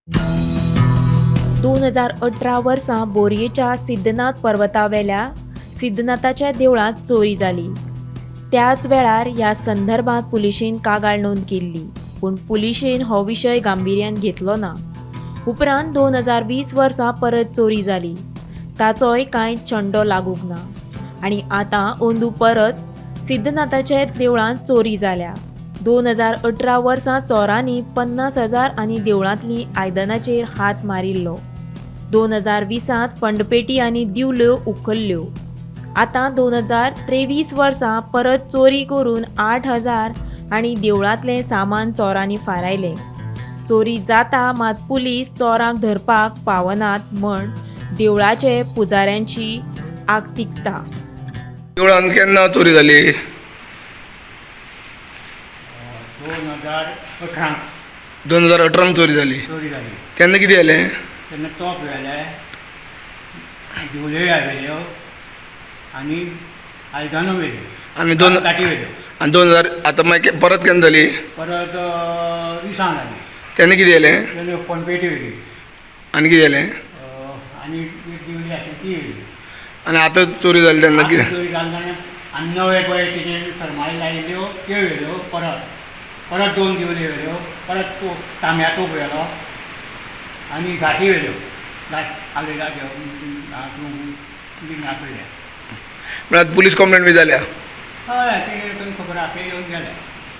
2018 वर्सा बोरयेच्या सिद्धनाथ पर्वतावेल्या सिद्धनाथाच्या देवळात चोरी जाली। त्याच वेळार ह्या संदर्भात पुलिशेन कागाळ नोंद केल्ली, पूण पुलिशेन हो विशय गांभीर्यान घेतलो ना। उपरांत 2020 वर्सा परत चोरी जाली, ताचोय कांय चंडो लागूंक ना आनी आतां अंदू परत सिद्धनाथाच्या देवळांत चोरी जाल्या। 2018 वर्सा चोरांनी 50,000 आनी देवळांतली आयदनाचेर हात मारिल्लो। 2020 फंडपेटी आनी दिवल्यो उखल्ल्यो। आतां 2023 वर्सा परत चोरी करून 8,000 आनी देवळांतलें सामान चोरांनी फारायलें। चोरी जाता मात पुलीस चोरांक धरपाक पावनात म्हण देवळाचे पुजाऱ्यांची आगतिकता। देवळान केन्ना चोरी जाली? 2018 चोरी जाली। तेन्ना कितें जालें? तेन्ना तोप व्हेले, दिवल्यो हाडल्यो आनी आयदनां व्हेल्यो आनी काटी व्हेल्यो। 2000 आतां मागीर परत केन्ना जाली? परत 20 जाली। तेन्ना कितें जालें? तेन्ना फंडपेटी व्हेली आनी कितें जालें? आनी दिवली आसा ती व्हेली। आनी आतां चोरी जाली तेन्ना कितें? चोरी जाली आनी नवे पळय कितें सरमाळी लायिल्ल्यो त्यो व्हेल्यो। परत 2 दिवल्यो व्हेल्यो, परत तांब्या तोप व्हेलो आनी घाटी व्हेल्यो। आपले आपल्या म्हळ्यार पुलीस कंप्लेंट बी जाल्या? हय, ते खबर आहा, ते येवन गेले।